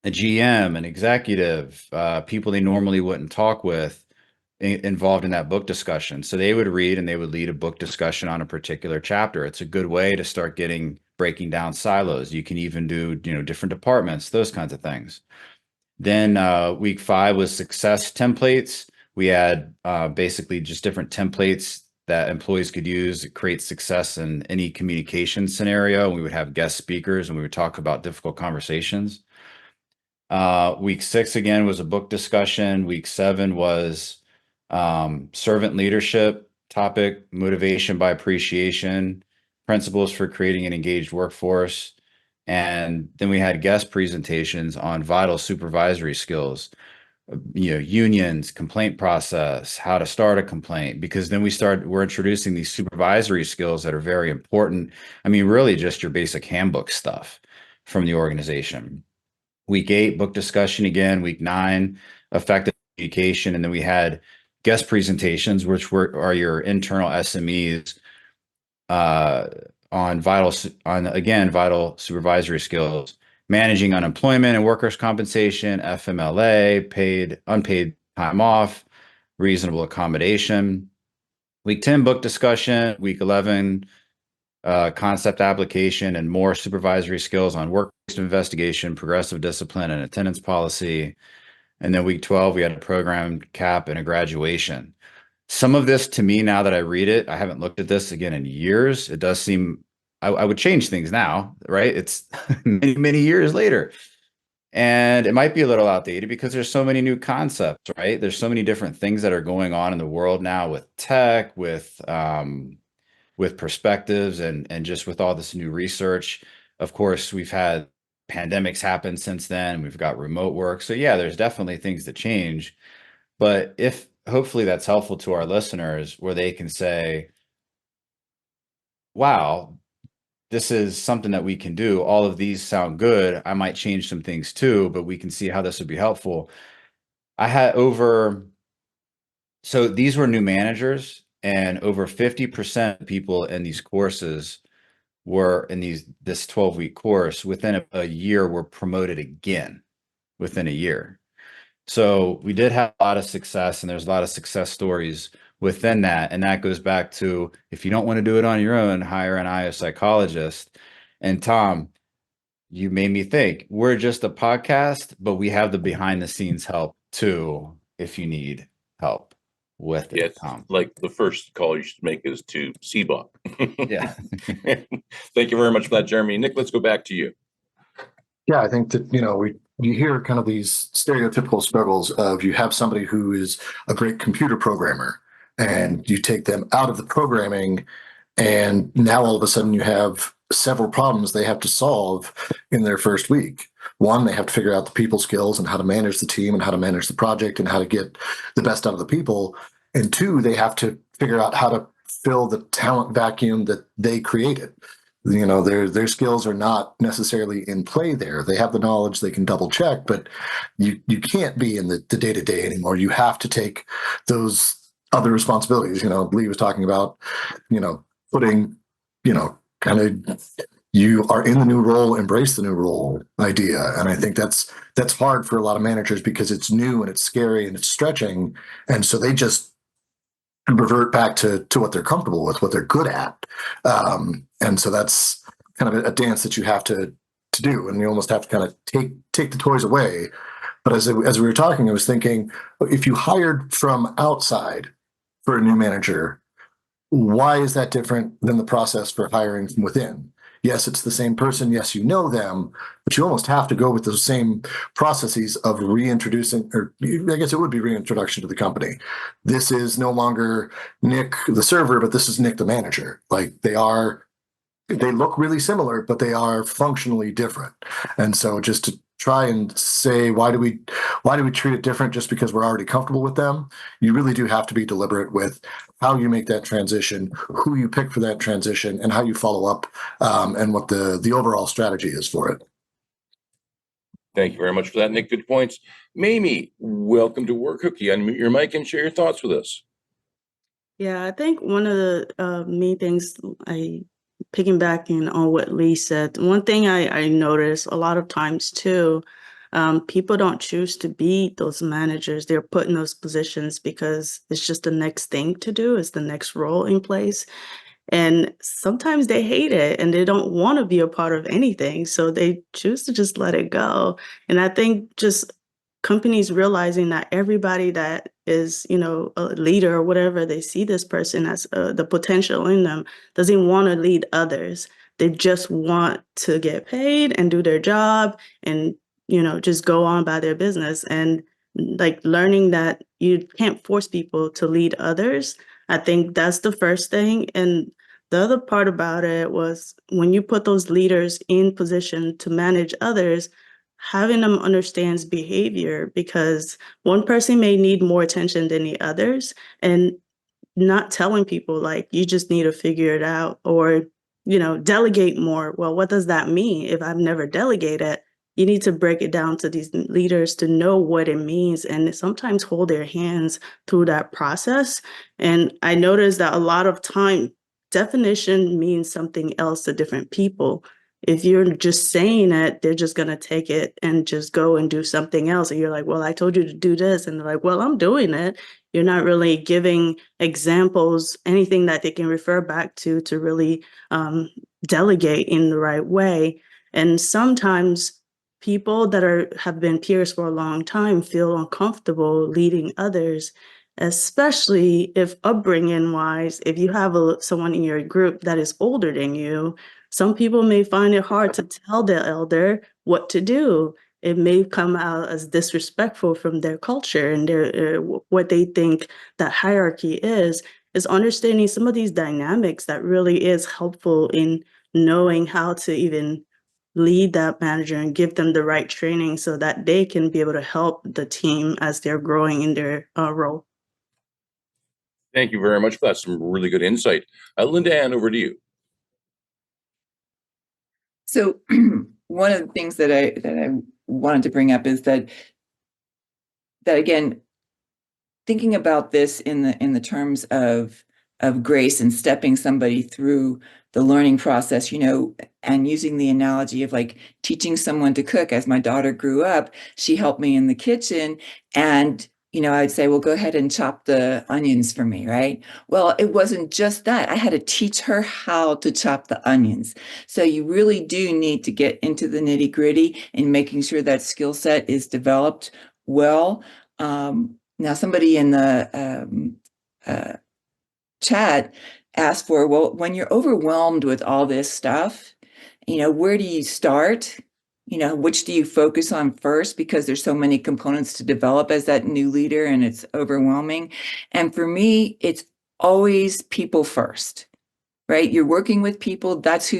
a GM, an executive, people they normally wouldn't talk with, involved in that book discussion. So they would read and they would lead a book discussion on a particular chapter. It's a good way to start breaking down silos. You can even do, different departments, those kinds of things. Then week 5 was success templates. We had basically just different templates that employees could use to create success in any communication scenario. We would have guest speakers and we would talk about difficult conversations. Week 6 again was a book discussion. Week 7 was servant leadership topic, motivation by appreciation, principles for creating an engaged workforce. And then we had guest presentations on vital supervisory skills, unions, complaint process, how to start a complaint, because then we're introducing these supervisory skills that are very important. I mean, really just your basic handbook stuff from the organization. Week 8, book discussion again. Week 9, effective communication. And then we had guest presentations, which are your internal SMEs on vital supervisory skills, managing unemployment and workers' compensation, FMLA, unpaid time off, reasonable accommodation. Week 10, book discussion. Week 11, concept application and more supervisory skills on work-based investigation, progressive discipline, and attendance policy. And then week 12, we had a program cap and a graduation. Some of this, to me, now that I read it, I haven't looked at this again in years. It does seem I would change things now, right? It's many, many years later. And it might be a little outdated because there's so many new concepts, right? There's so many different things that are going on in the world now with tech, with perspectives, and just with all this new research. Of course, we've had pandemics happen since then. We've got remote work. So yeah, there's definitely things that change. But hopefully that's helpful to our listeners where they can say, wow, this is something that we can do. All of these sound good. I might change some things too, but we can see how this would be helpful. So these were new managers, and over 50% of people in these courses were in this 12-week course within a year were promoted again within a year. So we did have a lot of success, and there's a lot of success stories within that. And that goes back to, if you don't want to do it on your own, hire an IO psychologist. And Tom, you made me think, we're just a podcast, but we have the behind the scenes help too, if you need help with it, Yes, Tom. like the first call you should make is to CBOC. Yeah. Thank you very much for that, Jeremy. Nick, let's go back to you. Yeah, I think that, you hear kind of these stereotypical struggles of you have somebody who is a great computer programmer and you take them out of the programming, and now all of a sudden you have several problems they have to solve in their first week. One, they have to figure out the people skills and how to manage the team and how to manage the project and how to get the best out of the people. And 2, they have to figure out how to fill the talent vacuum that they created. Their skills are not necessarily in play there. They have the knowledge, they can double check, but you can't be in the day-to-day anymore. You have to take those other responsibilities. Lee was talking about, putting, kind of, you are in the new role, embrace the new role idea. And I think that's hard for a lot of managers because it's new and it's scary and it's stretching. And so they just revert back to what they're comfortable with, what they're good at. And so that's kind of a dance that you have to do. And you almost have to kind of take the toys away. But as we were talking, I was thinking, if you hired from outside for a new manager, why is that different than the process for hiring from within? Yes, it's the same person. Yes, you know them, but you almost have to go with those same processes of reintroducing, or I guess it would be reintroduction to the company. This is no longer Nick, the server, but this is Nick, the manager. Like they look really similar, but they are functionally different. And so just to try and say, why do we treat it different just because we're already comfortable with them? You really do have to be deliberate with how you make that transition, who you pick for that transition, and how you follow up, and what the overall strategy is for it. Thank you very much for that, Nick. Good points. Mayme, welcome to Work Cookie. Unmute your mic and share your thoughts with us. Yeah, I think one of the main things piggybacking on what Lee said, one thing I noticed a lot of times too, People don't choose to be those managers. They're put in those positions because it's just the next thing to do, it's the next role in place. And sometimes they hate it and they don't want to be a part of anything. So they choose to just let it go. And I think just companies realizing that everybody that is, a leader or whatever, they see this person as the potential in them, doesn't want to lead others. They just want to get paid and do their job and, just go on by their business. And like learning that you can't force people to lead others. I think that's the first thing. And the other part about it was when you put those leaders in position to manage others, having them understands behavior, because one person may need more attention than the others, and not telling people like you just need to figure it out, or delegate more. Well, what does that mean? If I've never delegated, you need to break it down to these leaders to know what it means, and sometimes hold their hands through that process. And I noticed that a lot of time definition means something else to different people. If you're just saying it, they're just going to take it and just go and do something else. And you're like, well, I told you to do this. And they're like, well, I'm doing it. You're not really giving examples, anything that they can refer back to really delegate in the right way. And sometimes people that have been peers for a long time feel uncomfortable leading others, especially if upbringing wise, if you have someone in your group that is older than you. Some people may find it hard to tell their elder what to do. It may come out as disrespectful from their culture and their what they think that hierarchy is understanding some of these dynamics that really is helpful in knowing how to even lead that manager and give them the right training so that they can be able to help the team as they're growing in their role. Thank you very much for that. Some really good insight. LindaAnn, over to you. So one of the things that I wanted to bring up is that again, thinking about this in the terms of grace and stepping somebody through the learning process, and using the analogy of like teaching someone to cook. As my daughter grew up, she helped me in the kitchen, and I'd say, well, go ahead and chop the onions for me, right? Well, it wasn't just that. I had to teach her how to chop the onions. So you really do need to get into the nitty gritty and making sure that skill set is developed well. Now, somebody in the chat asked for, well, when you're overwhelmed with all this stuff, where do you start? Which do you focus on first? Because there's so many components to develop as that new leader and it's overwhelming. And for me, it's always people first, right? You're working with people. That's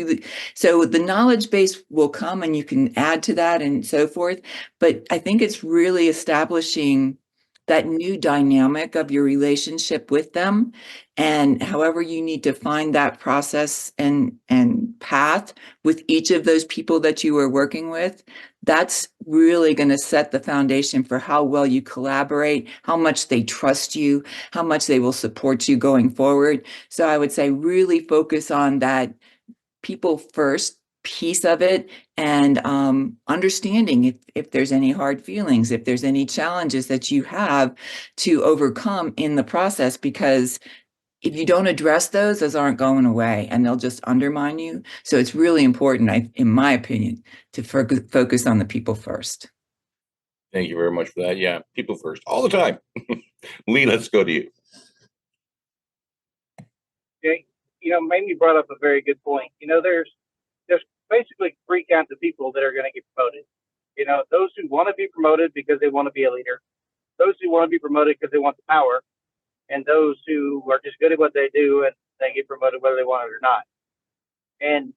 so the knowledge base will come and you can add to that and so forth. But I think it's really establishing that new dynamic of your relationship with them, and however you need to find that process and path with each of those people that you are working with, that's really going to set the foundation for how well you collaborate, how much they trust you, how much they will support you going forward. So I would say really focus on that people first piece of it, and understanding if there's any hard feelings, if there's any challenges that you have to overcome in the process, because if you don't address those aren't going away and they'll just undermine you. So it's really important, in my opinion, to focus on the people first. Thank you very much for that. Yeah, people first, all the time. Lee, let's go to you. Okay. Mayme brought up a very good point. There's basically three kinds of people that are going to get promoted. Those who want to be promoted because they want to be a leader, those who want to be promoted because they want the power, and those who are just good at what they do and they get promoted whether they want it or not. And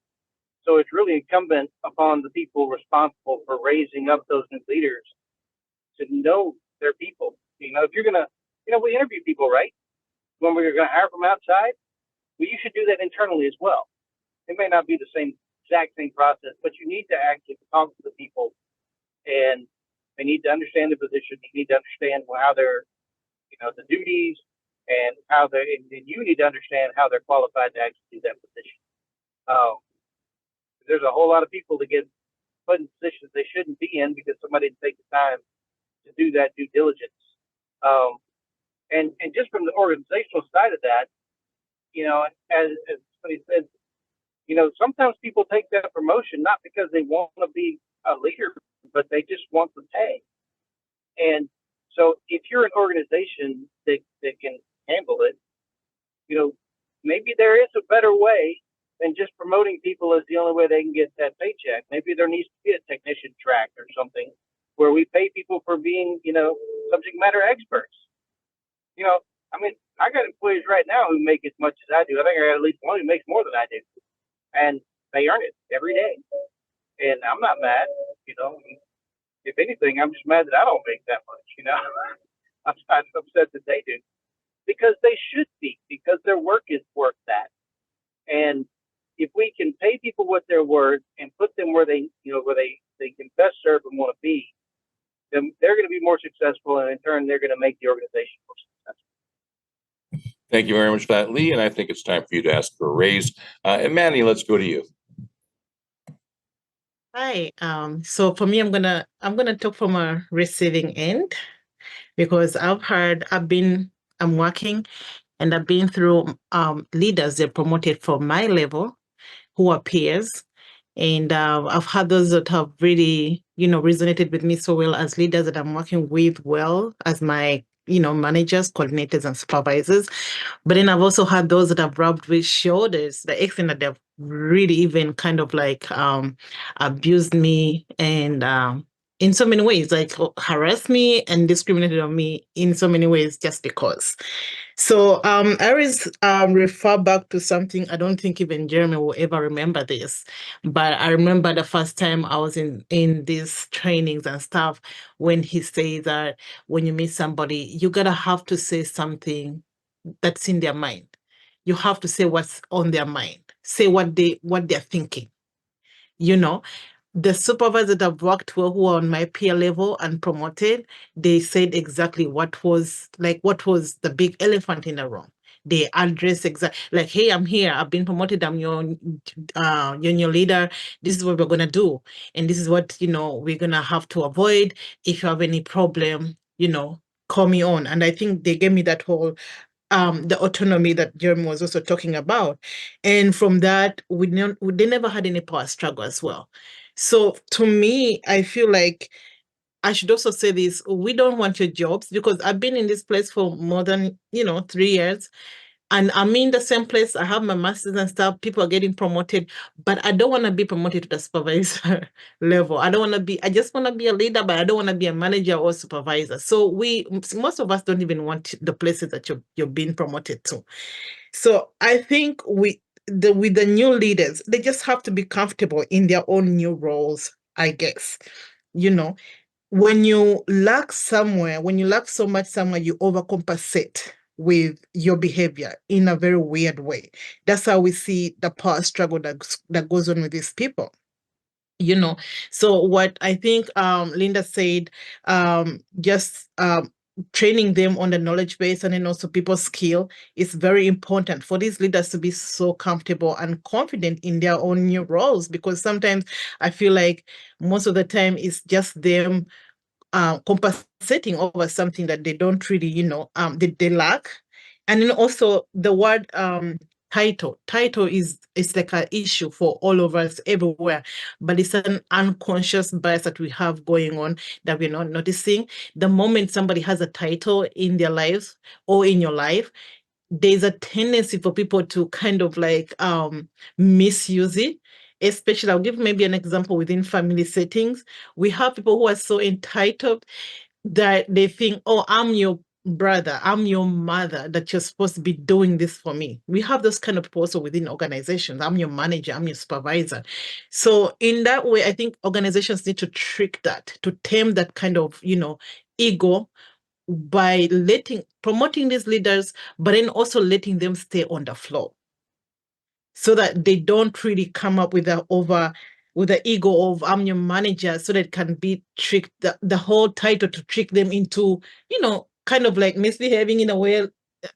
so it's really incumbent upon the people responsible for raising up those new leaders to know their people. If you're going to, we interview people, right? When we're going to hire from outside, well, you should do that internally as well. It may not be the exact same process, but you need to actually talk to the people, and they need to understand the position. You need to understand how they're, the duties, and and you need to understand how they're qualified to actually do that position. There's a whole lot of people that get put in positions they shouldn't be in because somebody didn't take the time to do that due diligence. And just from the organizational side of that, as somebody said, sometimes people take that promotion not because they want to be a leader, but they just want the pay. And so if you're an organization that can handle it, maybe there is a better way than just promoting people as the only way they can get that paycheck. Maybe there needs to be a technician track or something where we pay people for being, subject matter experts. I got employees right now who make as much as I do. I think I got at least one who makes more than I do. And they earn it every day. And I'm not mad, If anything, I'm just mad that I don't make that much, I'm not upset that they do. Because they should be, because their work is worth that. And if we can pay people what they're worth and put them where they can best serve and want to be, then they're going to be more successful, and in turn, they're going to make the organization more successful. Thank you very much for that, Lee. And I think it's time for you to ask for a raise. Imani, let's go to you. Hi. So for me, I'm gonna talk from a receiving end because I'm working and I've been through leaders that promoted from my level who are peers. And I've had those that have really, resonated with me so well as leaders that I'm working with well as my, managers, coordinators, and supervisors. But then I've also had those that have rubbed with shoulders, the extent that they've really even kind of like abused me and in so many ways, like harassed me and discriminated on me in so many ways just because. So I always refer back to something. I don't think even Jeremy will ever remember this, but I remember the first time I was in these trainings and stuff when he said that when you meet somebody, you gotta have to say something that's in their mind. You have to say what's on their mind. Say what they're thinking. The supervisors that I've worked with who are on my peer level and promoted, they said exactly what was the big elephant in the room. They address like, hey, I'm here. I've been promoted. I'm your union leader. This is what we're gonna do, and this is what we're gonna have to avoid. If you have any problem, call me on. And I think they gave me that whole the autonomy that Jeremy was also talking about. And from that, they never had any power struggle as well. So to me, I feel like I should also say this, we don't want your jobs because I've been in this place for more than, 3 years. And I'm in the same place. I have my masters and stuff. People are getting promoted, but I don't want to be promoted to the supervisor level. I just want to be a leader, but I don't want to be a manager or supervisor. So most of us don't even want the places that you're being promoted to. So I think with the new leaders, they just have to be comfortable in their own new roles, I guess. When you lack so much somewhere, you overcompensate with your behavior in a very weird way. That's how we see the power struggle that goes on with these people. So what I think Linda said, just training them on the knowledge base and then also people's skill is very important for these leaders to be so comfortable and confident in their own new roles, because sometimes I feel like most of the time it's just them compensating over something that they don't really, they lack. And then also the word title is like an issue for all of us everywhere, but it's an unconscious bias that we have going on that we're not noticing. The moment somebody has a title in their lives or in your life, there's a tendency for people to kind of like misuse it. Especially, I'll give maybe an example within family settings. We have people who are so entitled that they think, oh, I'm your brother, I'm your mother, that you're supposed to be doing this for me. We have those kind of people also within organizations. I'm your manager, I'm your supervisor. So in that way, I think organizations need to trick that, to tame that kind of, ego by promoting these leaders, but then also letting them stay on the floor, so that they don't really come up with the ego of I'm your manager, so that it can be tricked, the whole title to trick them into, kind of like misbehaving in a way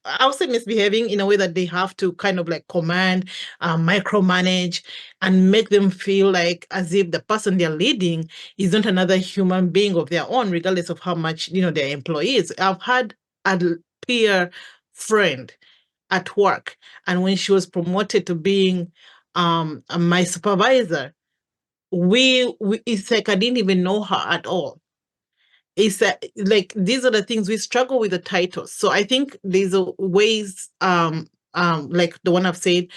I would say misbehaving in a way that they have to kind of like command, micromanage, and make them feel like as if the person they're leading is not another human being of their own, regardless of how much, their employees. I've had a peer friend at work, and when she was promoted to being my supervisor, it's like I didn't even know her at all. It's that like these are the things we struggle with the titles. So I think there's a ways like the one I've said,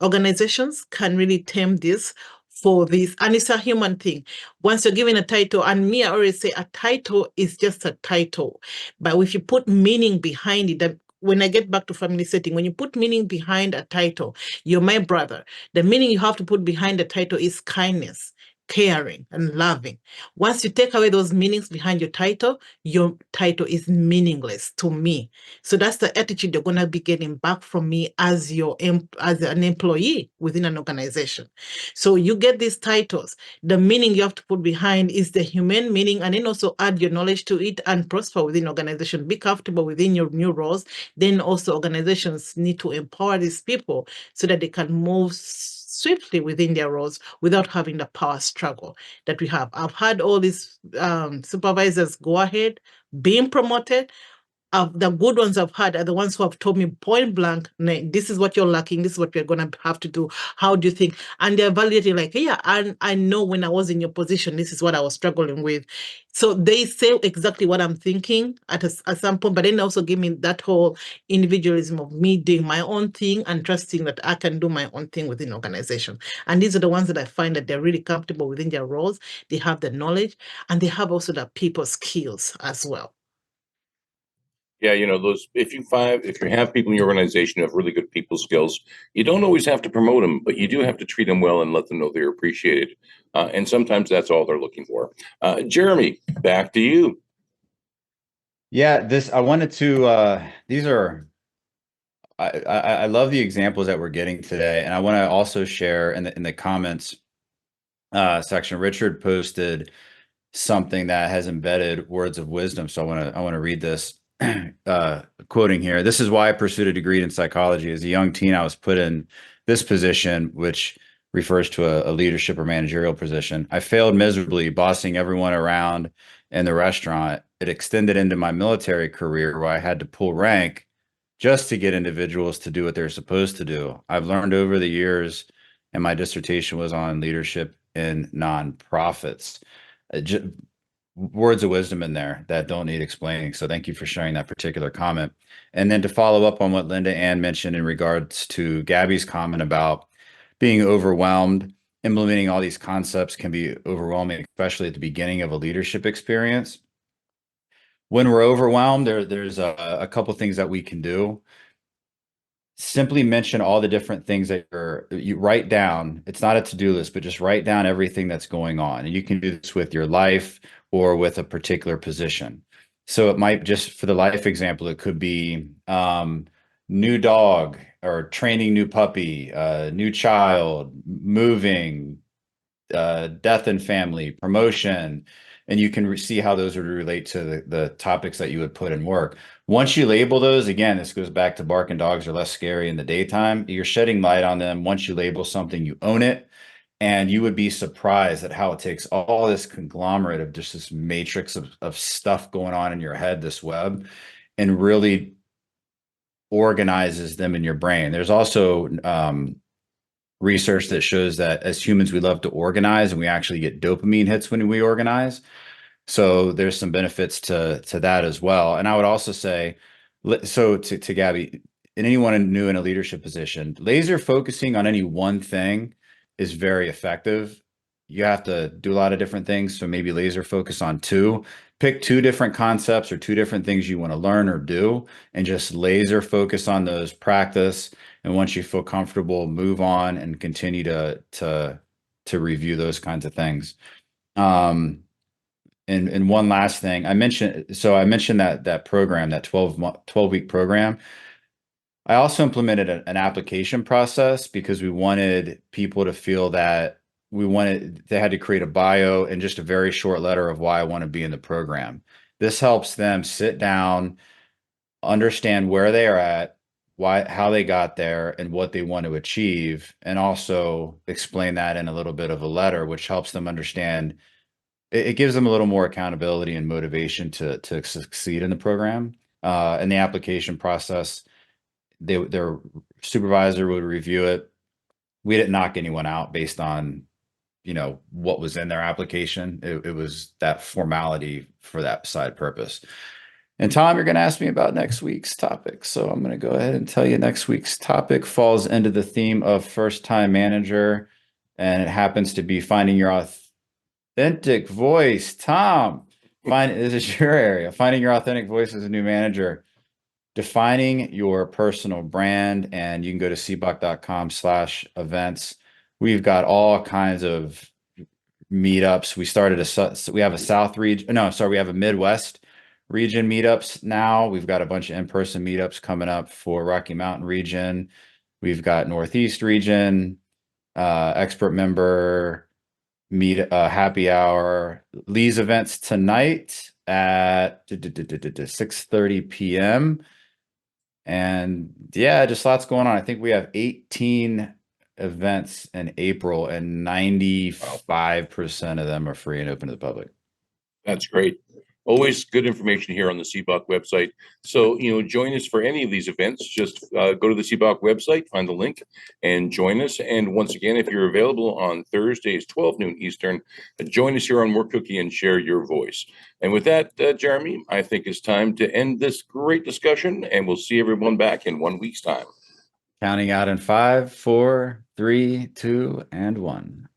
organizations can really tame this for this, and it's a human thing. Once you're given a title, and me, I always say a title is just a title, but if you put meaning behind it, when I get back to family setting, when you put meaning behind a title, you're my brother. The meaning you have to put behind the title is kindness, caring, and loving. Once you take away those meanings behind your title is meaningless to me. So that's the attitude you're going to be getting back from me as as an employee within an organization. So you get these titles. The meaning you have to put behind is the humane meaning, and then also add your knowledge to it and prosper within organization. Be comfortable within your new roles. Then also organizations need to empower these people so that they can move swiftly within their roles without having the power struggle that we have. I've had all these supervisors go ahead, being promoted. The good ones I've had are the ones who have told me point blank, this is what you're lacking, this is what we're going to have to do. How do you think? And they're validating like, yeah, I know when I was in your position, this is what I was struggling with. So they say exactly what I'm thinking at some point, but then also give me that whole individualism of me doing my own thing and trusting that I can do my own thing within the organization. And these are the ones that I find that they're really comfortable within their roles. They have the knowledge, and they have also the people skills as well. Yeah, those, if you have people in your organization who have really good people skills, you don't always have to promote them, but you do have to treat them well and let them know they're appreciated. And sometimes that's all they're looking for. Jeremy, back to you. Yeah, I wanted to, these are, I love the examples that we're getting today. And I want to also share in the comments section, Richard posted something that has embedded words of wisdom. So I want to read this, quoting here. This is why I pursued a degree in psychology. As a young teen, I was put in this position, which refers to a leadership or managerial position. I failed miserably, bossing everyone around in the restaurant. It extended into my military career, where I had to pull rank just to get individuals to do what they're supposed to do. I've learned over the years, and my dissertation was on leadership in nonprofits. Words of wisdom in there that don't need explaining. So thank you for sharing that particular comment. And then to follow up on what LindaAnn mentioned in regards to Gabby's comment about being overwhelmed, implementing all these concepts can be overwhelming, especially at the beginning of a leadership experience. When we're overwhelmed, there's a couple things that we can do. Simply mention all the different things that you write down. It's not a to-do list, but just write down everything that's going on. And you can do this with your life or with a particular position. So it might, just for the life example, it could be new dog or training new puppy, new child, moving, death in family, promotion, and you can see how those would relate to the topics that you would put in work. Once you label those, again, this goes back to barking dogs are less scary in the daytime. You're shedding light on them. Once you label something, you own it. And you would be surprised at how it takes all this conglomerate of just this matrix of stuff going on in your head, this web, and really organizes them in your brain. There's also research that shows that as humans, we love to organize, and we actually get dopamine hits when we organize. So there's some benefits to that as well. And I would also say, so to Gabby, and anyone new in a leadership position, laser focusing on any one thing is very effective. You have to do a lot of different things. So maybe laser focus on pick two different concepts or two different things you want to learn or do, and just laser focus on those, practice. And once you feel comfortable, move on and continue to review those kinds of things. And one last thing I mentioned that program, that 12-week program. I also implemented an application process because we wanted people to feel that they had to create a bio and just a very short letter of why I want to be in the program. This helps them sit down, understand where they are at, how they got there, and what they want to achieve, and also explain that in a little bit of a letter, which helps them understand. It gives them a little more accountability and motivation to succeed in the program. In the application process, their supervisor would review it. We didn't knock anyone out based on, what was in their application. It was that formality for that side purpose. And Tom, you're going to ask me about next week's topic. So I'm going to go ahead and tell you next week's topic falls into the theme of first-time manager, and it happens to be finding your authentic voice. Tom, this is your area. Finding your authentic voice as a new manager. Defining your personal brand, and you can go to cboc.com/events. We've got all kinds of meetups. We have a South region. No, sorry, we have a Midwest region meetups now. We've got a bunch of in-person meetups coming up for Rocky Mountain region. We've got Northeast region, expert member happy hour. Lee's events tonight at 6:30 p.m. And yeah, just lots going on. I think we have 18 events in April, and 95% of them are free and open to the public. That's great. Always good information here on the CBOC website. So, join us for any of these events. Just go to the CBOC website, find the link, and join us. And once again, if you're available on Thursdays, 12 noon Eastern, join us here on Work Cookie and share your voice. And with that, Jeremy, I think it's time to end this great discussion, and we'll see everyone back in 1 week's time. Counting out in 5, 4, 3, 2, and 1.